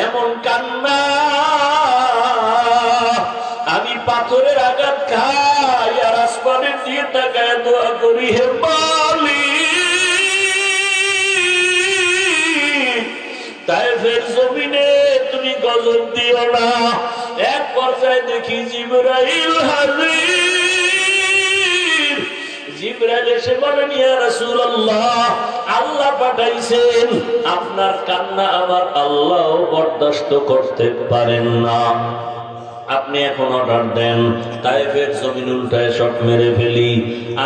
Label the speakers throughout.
Speaker 1: এমন কান্না, আমি পাথরের আঘাত খাই আর আসমানের দিয়ে তাকায় দোয়া করি, হে মালিক, তায়েফের জমিনে তুমি গজব দিও না। এক পর্যায়ে দেখি জিবরাইল হাজির। জিবরাইল এসে বলেন, ইয়া রাসূলুল্লাহ, আল্লাহ পাঠাইছেন, আপনার কান্না আমার আল্লাহ বরদাস্ত করতে পারেন না, আপনি এখন অর্ডার দেন তায়েফের জমিন উল্টায় শট মেরে ফেলি।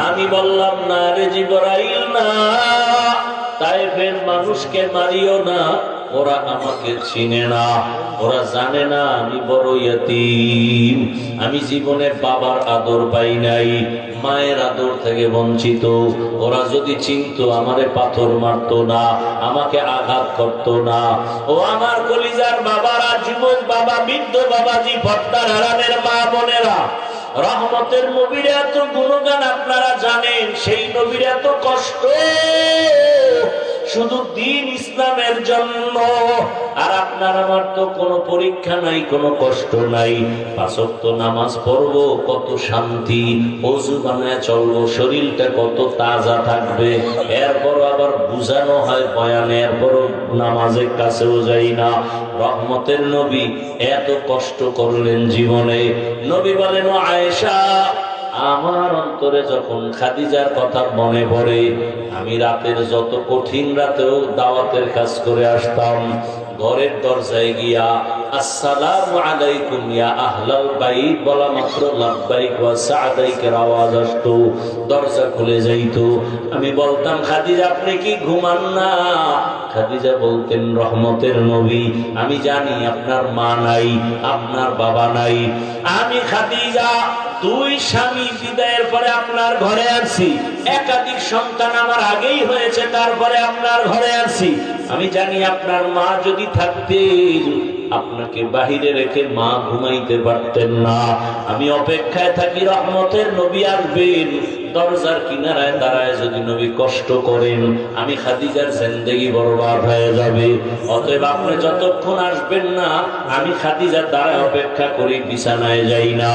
Speaker 1: আমি বললাম, না রে জিবরাইল, না, তায়েফের মানুষকে মারিও না, ওরা আমাকে চিনে না, ওরা জানে না আমি বড় ইয়তীম, আমি জীবনে বাবার আদর পাই নাই, মায়ের আদর থেকে বঞ্চিত। ওরা যদি চিনতো আমারে পাথর মারতো না, আমাকে আঘাত করতো না। ও আমার কলিজার বাবারা, যুবক বাবা, বৃদ্ধ বাবাজি, ভট্টার হারানের মা বোনেরা, রহমতের নবীর এত গুণগান আপনারা জানেন, সেই নবীর এত কষ্ট শুধু দ্বীন ইসলামের জন্য। আর আপনার আমার তো কোনো পরীক্ষা নাই, কোনো কষ্ট নাই, 5 ওয়াক্ত নামাজ পড়বো, কত শান্তি, ওযু বানায় চলবো, শরীরটা কত তাজা থাকবে। এরপরও আবার বুঝানো হয় বয়ানে, এরপরও নামাজের কাছেও যাই না। রহমতের নবী এত কষ্ট করলেন জীবনে। নবী বলেন, ও আয়েশা, আমার অন্তরে যখন খাদিজার কথা মনে পড়ে, আমি রাতের যত কঠিন রাতেও দাওয়াতের কাজ করে আসতাম, ঘরের দরজায় গিয়া আসসালামু আলাইকুম ইয়া আহলাল বাইত বলা মাত্র লাব্বাইক ওয়া সা'দাইকের আওয়াজ আসতো, দরজা খুলে যাইতো। আমি বলতাম, খাদিজা আপনি কি ঘুমান না? খাদিজা বলতেন, রহমতের নবী, আমি জানি আপনার মা নাই, আপনার বাবা নাই, আমি খাদিজা 2 স্বামী বিদায়ের পরে আপনার ঘরে আসছি, একাধিক সন্তান আমার আগেই হয়েছে, তারপরে আপনার ঘরে আসছি। আমি জানি আপনার মা যদি থাকতেন, আপনাকে বাহিরে রেখে মা ঘুমাইতে পারতেন না। আমি অপেক্ষায় থাকি রহমতের নবী আসবেন, দরজার কিনারায় দাঁড়ায় যদি নবী কষ্ট করেন, আমি খাদিজার জিন্দেগি বরবাদ হয়ে যাবে। অতএব আপনি যতক্ষণ আসবেন না, আমি খাদিজার দাঁড়ায় অপেক্ষা করি, বিছানায় যাই না।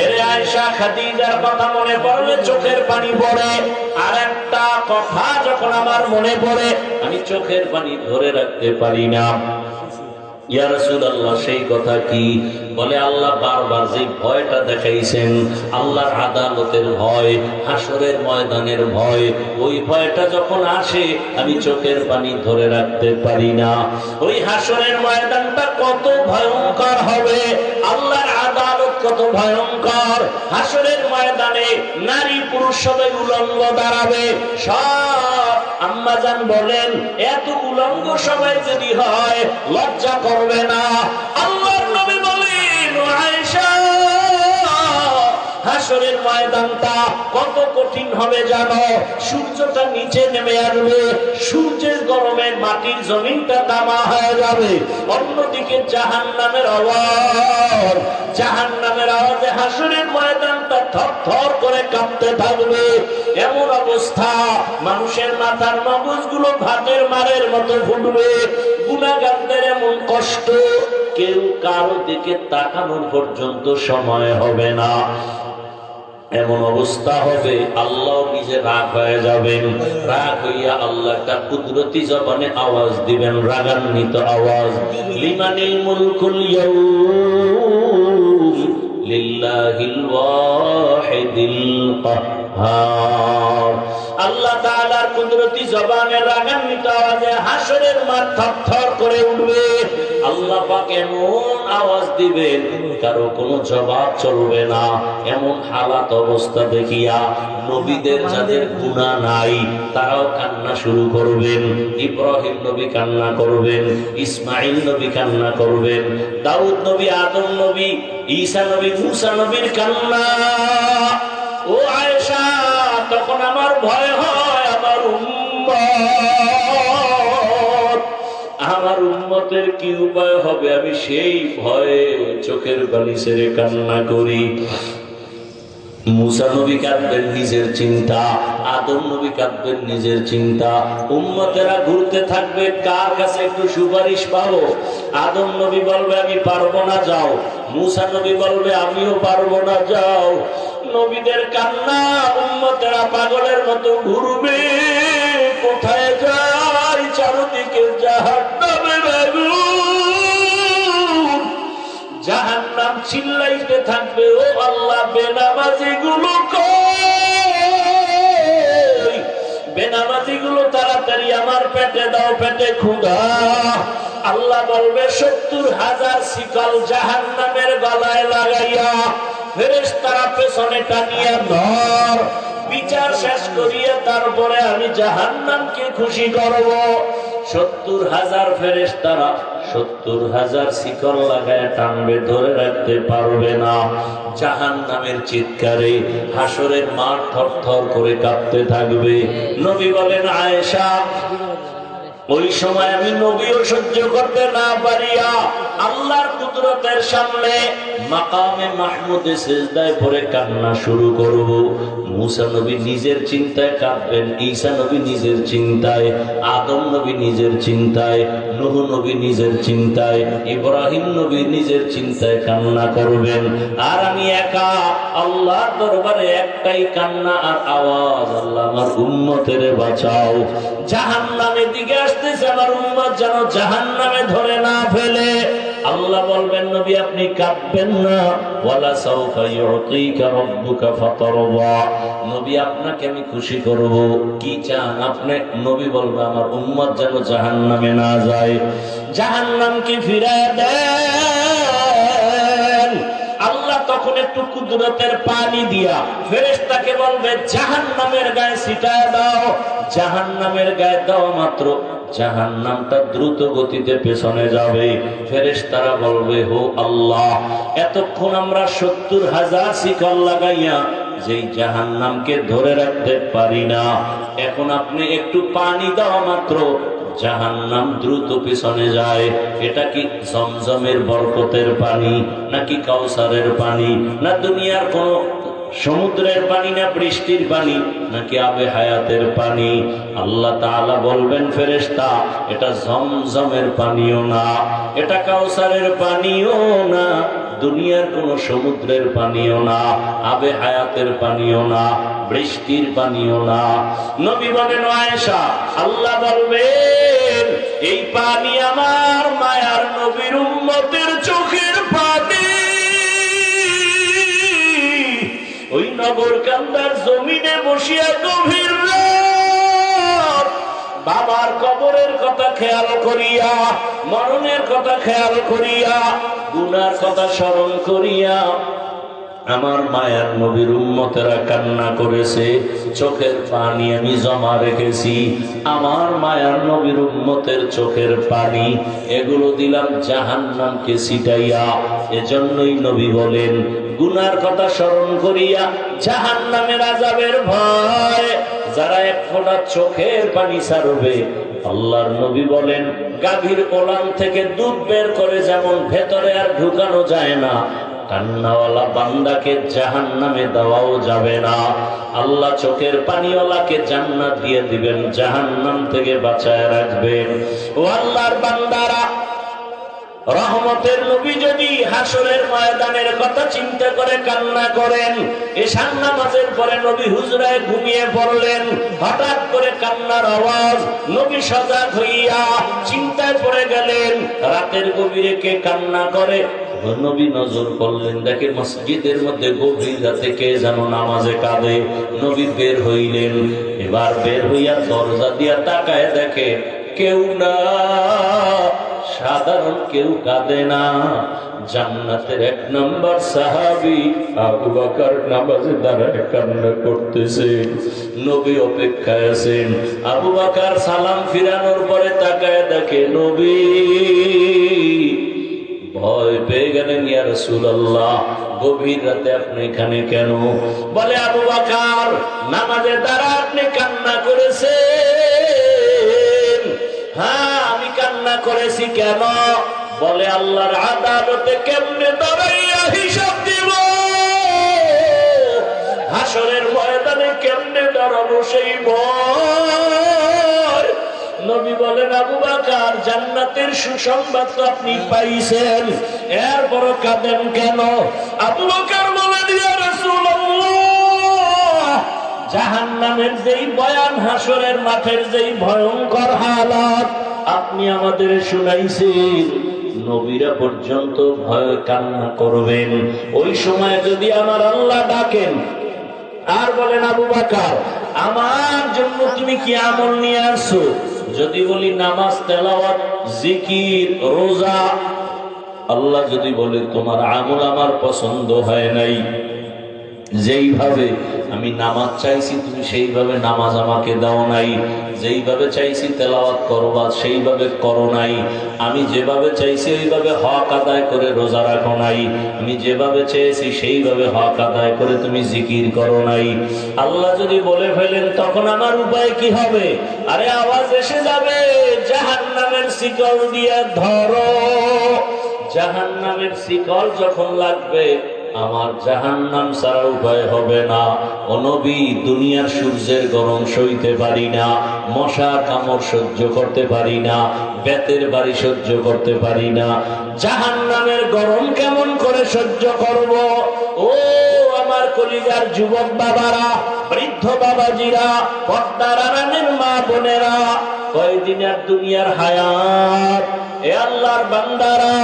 Speaker 1: এরে আয়েশা, খাদিজার কথা মনে পড়লে চোখের পানি পড়ে। আর একটা কথা যখন আমার মনে পড়ে, আমি চোখের পানি ধরে রাখতে পারি না। ইয়া রাসূলুল্লাহ, সেই কথা কি? বলে, আল্লাহ বারবার যে ভয়টা দেখাইছেন, আল্লাহর আদালতের ভয়, হাসরের ময়দানের ভয়, ওই ভয়টা যখন আসে আমি চোখের পানি ধরে রাখতে পারি না। ওই হাসরের ময়দানটা কত ভয়ঙ্কর হবে, আল্লাহর আদালত কত ভয়ঙ্কর। হাসরের ময়দানে নারী পুরুষ সবাই উলঙ্গ দাঁড়াবে। সব আম্মাজান বলেন, এত উলঙ্গ সবাই যদি হয় লজ্জা করবে না? আল্লাহর নবী বলেন, আয়েশা, হাসরের ময়দানটা কত কঠিন হবে জানো? সূর্যটা নিচে নেমে আসবে, সূর্যের গরমে মাটির জমিনটা তামা হয়ে যাবে। অন্যদিকে জাহান্নামের আওয়াজ, জাহান্নামের আওয়াজে হাসরের ময়দানটা থরথর করে কাঁপতে থাকবে। এমন অবস্থা, মানুষের মাথার মগজগুলো ভাতের মারের মতো ফুটবে। গুনাহগারদের এমন কষ্ট, কেউ কারো দিকে তাকানোর পর্যন্ত সময় হবে না। এমন অবস্থা হবে, আল্লাহ নিজে রাগ হয়ে যাবেন। রাগ হইয়া আল্লাহ একটা কুদরতি জবানে আওয়াজ দিবেন, রাগান্বিত আওয়াজ, লিমানিল মুলকুল ইয়াউম লিল্লাহিল ওয়াহিদিল কাহ্হার। আল্লাহ তাআলার কুদরতি জবানে রাগান্বিত আওয়াজে হাসরের মাঠ থরথর করে উঠবে। আল্লাহ পাক এমন আওয়াজ দিবেন, কারো কোনো জবাব চলবে না। এমন হালাত অবস্থা দেখিয়া নবীদের যাদের গুনাহ নাই তারাও কান্না শুরু করবেন। ইব্রাহিম নবী কান্না করবেন, ইসমাইল নবী কান্না করবেন, দাউদ নবী, আদম নবী, ঈসা নবী, মুসা নবীর কান্না। ও আয়েশা, তখন আমার ভয় হয়, আমার উম্মতের কি উপায় হবে, আমি সেই ভয়ে চোখের পানি ছেড়ে কান্না করি। মুসা নবী কাঁদবেন নিজের চিন্তা, আদম নবী কাঁদবেন নিজের চিন্তা। উম্মতেরা ঘুরতে থাকবে কার কাছে একটু সুপারিশ পাবো। আদম নবী বলবে আমি পারবো না, যাও। মুসা নবী বলবে আমিও পারবো না, যাও। নবীদের কান্না, উম্মতেরা পাগলের মতো ঘুরবে, কোথায় যায়, চারদিকে জাহান্নামের আগুন, জাহান্নাম চিল্লাইতে থাকবে, ও আল্লাহ বেনামাজি গুলো কই, বেনামাজি গুলো তাড়াতাড়ি আমার পেটে দাও, পেটে ক্ষুধা। আল্লাহ বলবে 70,000 শিকল জাহান্নামের গলায় লাগাইয়া ফেরেশতারা পেছনে টানিয়া ধর, বিচার শেষ করিয়া তারপরে আমি জাহান্নামকে খুশি করব। 70,000 ফেরেশতারা 70,000 শিকল লাগায় টানবে, ধরে রাখতে পারবে না। জাহান্নামের চিৎকারে হাসরের মাঠ থরথর করে কাঁপতে থাকবে। নবী বলেন আয়েশা, ওই সময় আমি নবীও সহ্য করতে না পারিয়া আল্লাহর কুদরতের সামনে মাকামে মাহমুদে সিজদায় পড়ে কান্না শুরু করব। মুসা নবী নিজের চিন্তায় কাঁদবেন, ঈসা নবী নিজের চিন্তায়, আদম নবী নিজের চিন্তায়, নূহ নবী নিজের চিন্তায়, ইব্রাহিম নবী নিজের চিন্তায় কান্না করবেন। আর আমি একা আল্লাহর দরবারে একটাই কান্না আর আওয়াজ, আল্লাহ আমার উম্মতের বাঁচাও। জাহান্নামের দিকে আসতেছে, আমার উম্মত যেন জাহান্নামে ধরে না ফেলে। আল্লাহ বলবেন নবী আপনি কাঁদবেন না, ওয়ালা সাউফা ইউতিকা রাব্বুকা ফাতারদা, নবী আপনাকে আমি খুশি করব, কি চান আপনি? নবী বলবে আমার উম্মত যেন জাহান্নামে না যায়, জাহান্নামকে ফিরিয়ে দেন। আল্লাহ তখন একটু কুদরতের পানি দিয়া ফেরেশতাকে বলবে জাহান্নামের গায়ে ছিটায় দাও। জাহান্নামের গায়ে দাও মাত্র জাহান্নামটা দ্রুত গতিতে পেছনে যাবে। ফেরেশতারা বলবে হো আল্লাহ, এতক্ষণ আমরা 70,000 শিকল লাগাইয়া যেই জাহান্নামকে ধরে রাখতে পারি না, এখন আপনি একটু পানি দাও মাত্র জাহান্নাম দ্রুত পিছনে যায়। এটা কি জমজমের বরকতের পানি, নাকি কাউসারের পানি, না দুনিয়ার কোন সমুদ্রের পানি, না বৃষ্টির পানি, নাকি আবে হায়াতের পানি? আল্লাহ তাআলা বলবেন ফেরেশতা এটা জমজমের পানিও না, এটা কাউসারের পানিও না, দুনিয়ার কোন সমুদ্রের পানিও না, আবে হায়াতের পানিও না, বৃষ্টির পানিও না। নবী বলেন আয়েশা, আল্লাহ বলবেন এই পানি আমার মায়ার নবীর উম্মতের চোখের পানি। ওই নগরকান্দার জমিনে বসিয়া গভীর রাত বাবার কবরের কথা খেয়াল করিয়া, মরণের কথা খেয়াল করিয়া, গুনার কথা স্মরণ করিয়া আমার মায়ার নবীর উম্মতেরা কান্না করেছে, চোখের পানি আমি জমা রেখেছি। আমার মায়ার নবীর উম্মতের চোখের পানি এগুলো দিলাম জাহান্নামকে ছিটাইয়া। এজন্যই নবী বলেন গুনার কথা স্মরণ করিয়া জাহান্নামের আযাবের ভয় যারা এক ফোঁটা চোখের পানি ছাড়বে, আল্লাহর নবী বলেন গাভীর ওলান থেকে দুধ বের করে যেমন ভেতরে আর ঢুকানো যায় না, কান্নাওয়ালা বান্দাকে জাহান্নামে দেওয়াও যাবে না। আল্লাহ চোখের পানিওয়ালাকে জান্নাত দিয়ে দিবেন, জাহান্নাম থেকে বাঁচায় রাখবেন। ও আল্লাহর বান্দারা, রহমতের নবী যদি হাসরের ময়দানের কথা চিন্তা করে কান্না করেন, এশার নামাজের পরে নবী হুজরায় ঘুমিয়ে পড়লেন, হঠাৎ করে কান্নার আওয়াজ, নবী সজাগ হইয়া চিন্তায় পড়ে গেলেন রাতের গভীরে কে কান্না করে। নবী নজর করলেন, দেখে মসজিদের মধ্যে গভীর রাতে কে যেন নামাজে কাঁদে। নবী বের হইলেন, এবার বের হইয়া দরজা দিয়া তাকায় দেখে কেউ না, সাধারণ কেউ কাঁদে না। জান্নাতের 1 নম্বর সাহাবী আবু বকর নামাজে দাঁড়ায় কান্না করতেছে। নবী অপেক্ষায় আছেন। আবু বকর সালাম ফিরানোর পরে তাকায় দেখে নবী। ভয় পেয়ে গেলেন, ইয়া রাসূলুল্লাহ গভীর রাতে আপনি এখানে কেন? বলে আবু বকর নামাজে দাঁড়া আপনি কান্না করেছেন। হ্যাঁ আমি কান্না করেছি, কেন? বলে আল্লাহর আদালতে কেমনে দাঁড়াইয়া হিসাব দিব? হাসরের ময়দানে কেমনে দাঁড়াবো সেই ভয়। নবী বলেন, আবু বকর জান্নাতের সুসংবাদ তো আপনি পাইছেন, এরপরও কাঁদেন কেন? আবু বকর বলেন, ইয়া রাসূলুল্লাহ, জাহান্নামের যেই বয়ান, হাসরের মাঠের যেই ভয়ঙ্কর হালাত আপনি আমাদের শুনাইছেন, নবীরা পর্যন্ত ভয় কান্না করবেন। ওই সময় যদি আমার আল্লাহ ডাকেন আর বলেন, আবু বকর আমার জন্য তুমি কি আমল নিয়ে আসছো? যদি বলি নামাজ, তেলাওয়াত, জিকির, রোজা, আল্লাহ যদি বলে তোমার আমল আমার পছন্দ হয় নাই, যেইভাবে আমি নামাজ চাইছি তুমি সেইভাবে নামাজ আমাকে দাও নাই, যেইভাবে চাইছি তেলাওয়াত করবা সেইভাবে করো নাই, আমি যেভাবে চাইছি ওইভাবে হক আদায় করে রোজা রাখো নাই, আমি যেভাবে চেয়েছি সেইভাবে হক আদায় করে তুমি জিকির করো নাই, আল্লাহ যদি বলে ফেলেন তখন আমার উপায় কি হবে? আরে আওয়াজ এসে যাবে, জাহান্নামের শিকল দিয়ে ধরো। জাহান্নামের শিকল যখন লাগবে, আমার জাহান্নাম ছাড়া উপায় হবে না। ও নবী, দুনিয়ার সূর্যের গরম সইতে পারি না, মশার কামড় সহ্য করতে পারি না, বেতের বাড়ি সহ্য করতে পারি না, জাহান্নামের গরম কেমন করে সহ্য করব? ও আমার কলিজার যুবক বাবারা, বৃদ্ধ বাবাজিরা, পর্দার আড়ালের মা বোনেরা, কয়দিনের দুনিয়ার হায়াত। এ আল্লাহর বান্দারা,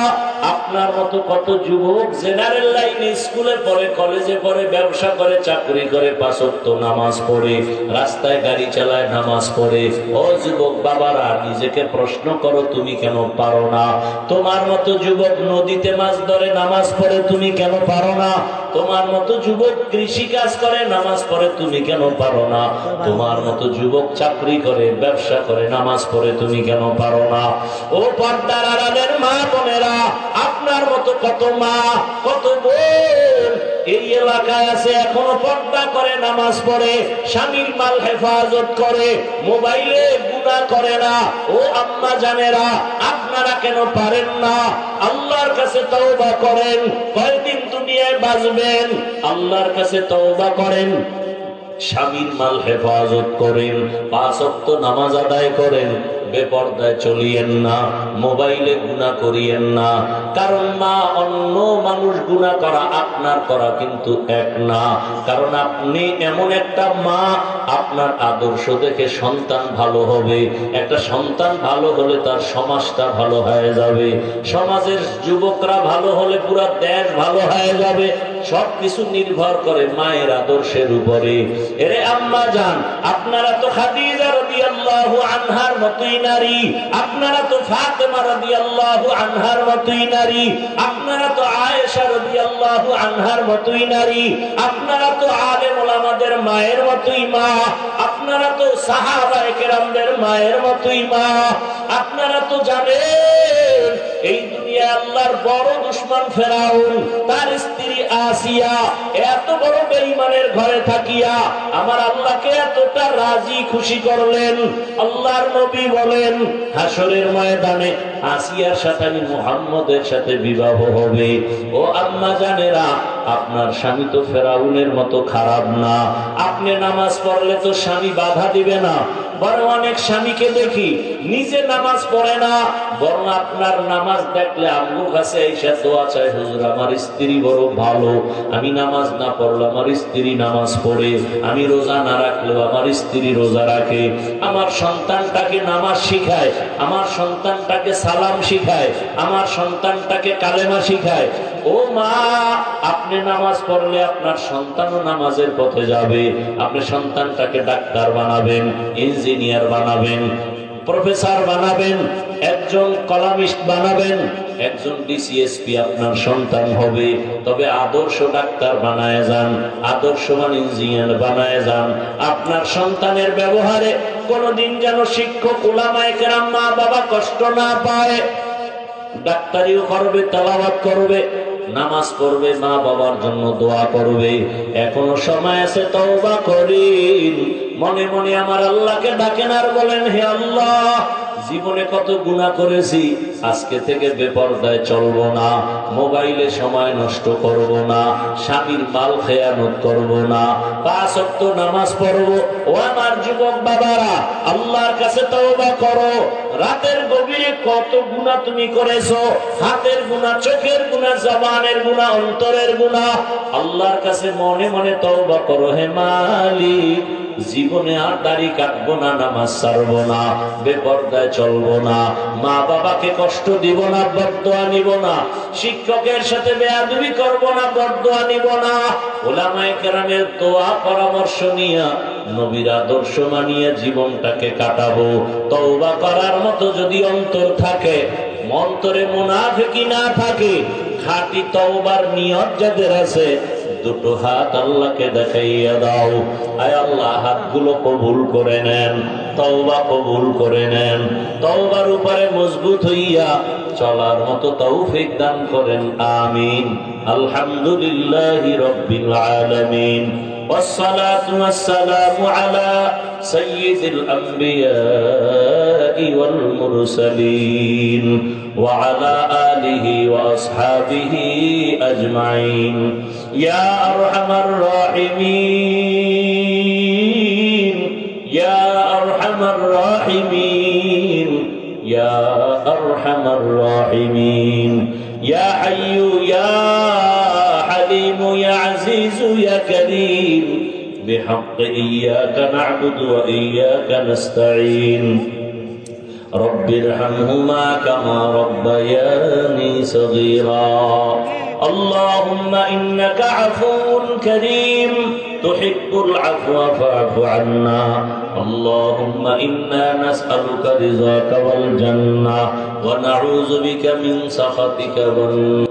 Speaker 1: আপনার মতো কত যুবক জেনারেল লাইনে, স্কুলে পড়ে, কলেজে পড়ে, ব্যবসা করে, চাকরি করে, 5 ওয়াক্ত নামাজ পড়ে, রাস্তায় গাড়ি চালায়, নামাজ পড়ে। ও যুবক বাবারা, নিজেকে প্রশ্ন করো, তুমি কেন পারো না? তোমার মতো যুবক নদীতে মাছ ধরে, নামাজ পড়ে, তুমি কেন পারো না? তোমার মতো যুবক কৃষি কাজ করে, নামাজ পড়ে, তুমি কেন পারো না? তোমার মতো যুবক চাকরি করে, ব্যবসা করে, নামাজ পড়ে, তুমি কেন পারো না? ও পর্দার আড়ালের মা বোনেরা, আপনার মতো কত মা, কত বোন এই এলাকায় আছে, এখনো পর্দা করে, নামাজ পড়ে, স্বামীর মাল হেফাজত করে, মোবাইলে গুনাহ করে না। ও আম্মা জানেরা, আপনারা কেন পারেন না? আল্লাহর কাছে তওবা করেন, কয়দিন দুনিয়ায় বাঁচবেন, আল্লাহর কাছে তওবা করেন, স্বামীর মাল হেফাজত করেন, 5 ওয়াক্ত নামাজ আদায় করেন, বেপরদায় চলিয়েন না, মোবাইলে গুনাহ করিয়েন না। কারণ মা, অন্য মানুষ গুনাহ করা আপনার করা কিন্তু এক না। কারণ আপনি এমন একটা মা, আপনার আদর্শ দেখে সন্তান ভালো হবে। একটা সন্তান ভালো হলে তার সমাজটা ভালো হয়ে যাবে, সমাজের যুবকরা ভালো হলে পুরো দেশ ভালো হয়ে যাবে। সবকিছু নির্ভর করে মায়ের আদর্শের উপরে। এরে আম্মা জান, আপনারা তো খাদিজা রাদিয়াল্লাহু আনহার মতোই নারী, আপনারা তো ফাতেমা রাদিয়াল্লাহু আনহার মতোই নারী, আপনারা তো আয়েশা রাদিয়াল্লাহু আনহার মতোই নারী, আপনারা তো আলেম ওলামাদের মায়ের মতোই মা, আপনারা তো সাহাবায়ে কেরামদের মায়ের মতোই মা। আপনারা তো জানেন এই দুনিয়া আল্লাহর বড় দুশমন ফেরাউন, তার স্ত্রী আসিয়া এত বড় বেঈমানের ঘরে থাকিয়া আমার আল্লাহকে এতটা রাজি খুশি করলেন। আল্লাহর নবী বলেন, হাসরের ময়দানে আসিয়ার সাথে আমি মুহাম্মদের সাথে বিবাহ হবে। ও আম্মা জানেরা, আপনার স্বামী তো ফেরাউনের মতো খারাপ না। আপনি নামাজ পড়লে তো স্বামী বাধা দিবে না। বরং অনেক স্বামীকে দেখি নিজে নামাজ পড়ে না, বরং আপনার নামাজ দেখলে আম্মুর কাছে এসে দোয়া চায়, হুজুর আমার স্ত্রী বড় ভালো, আমি নামাজ না পড়লে আমার স্ত্রী নামাজ পড়ে, আমি রোজা না রাখলেও আমার স্ত্রী রোজা রাখে, আমার সন্তানটাকে নামাজ শিখায়, আমার সন্তানটাকে সালাম শিখায়, আমার সন্তানটাকে কালেমা শিখায়। ও মা, আপনি নামাজ পড়লে আপনার সন্তানও নামাজের পথে যাবে। আপনি সন্তানটাকে ডাক্তার বানাবেন, ইঞ্জিনিয়ার বানাবেন, প্রফেসর বানাবেন, একজন কলামিস্ট বানাবেন, একজন ডিসিএসপি আপনার সন্তান হবে। তবে আদর্শ ডাক্তার বানায় যান, আদর্শবান ইঞ্জিনিয়ার বানায় যান। আপনার সন্তানের ব্যবহারে কোনদিন যেন শিক্ষক, উলামায়ে কেরাম, মা বাবা কষ্ট না পায়। ডাক্তারিও করবে, তেলাওয়াত করবে, নামাজ পড়বে, মা বাবার জন্য দোয়া করবে। এখনো সময় আছে, তওবা করিন। মনে মনে আমার আল্লাহকে ডাকেন আর বলেন, হে আল্লাহ, জীবনে কত গুনাহ করেছি, আজকে থেকে বেপরদায় চলবো না, মোবাইলে সময় নষ্ট করব না, স্বামীর মাল খেয়ানত করব না, 5 ওয়াক্ত নামাজ পড়বো। ও আমার যুবক বাবারা, আল্লাহর কাছে তওবা করো। রাতের গভীরে কত গুনাহ তুমি করেছো, হাতের গুনাহ, চোখের গুনাহ, জবানের গুনাহ, অন্তরের গুনাহ। আল্লাহর কাছে মনে মনে তওবা করো, হে মালিক, জীবনে আর দাড়ি কাটবো না, নামাজ ছাড়বো না, বেপরদায় চলবো না, মা বাবাকে কষ্ট দিব না, বদদোয়া নিব না, শিক্ষকের সাথে বেয়াদবি করব না, বদদোয়া নিব না, উলামায়ে কেরামের দোয়া পরামর্শ নিয়ে নবীর আদর্শ মানিয়ে জীবনটাকে কাটাবো। তওবা করার মতো যদি অন্তর থাকে, অন্তরে মুনাফিকি না থাকে, খাঁটি তওবার নিয়ত যাদের আছে, দুটো হাত আল্লাহকে দেখাইয়া দাও। আয় আল্লাহ, হাতগুলো কবুল করে নেন, তওবা কবুল করে নেন, তওবার উপরে মজবুত হইয়া চলার মতো তৌফিক দান করেন, আমিন। আলহামদুলিল্লাহি রাব্বিল আলামিন, ওয়াসসালাতু ওয়াসসালামু আলা সাইয়্যিদিল আম্বিয়াই ওয়াল মুরসালিন ওয়া আলা আলিহি ওয়া আসহাবিহি আজমাইন। ইয়া আরহামার রাহিমিন, ইয়া আরহামার রাহিমিন, ইয়া আরহামার রাহিমিন, ইয়া হাইয়্যু ইয়া হালিমু ইয়া আজিজু ইয়া কারীম, بحق إياك نعبد وإياك نستعين. رب ارحمهما كما ربياني صغيرا. اللهم إنك عفو كريم تحب العفو فاعف عنا. اللهم إنا نسألك رضاك والجنة ونعوذ بك من سخطك والنار.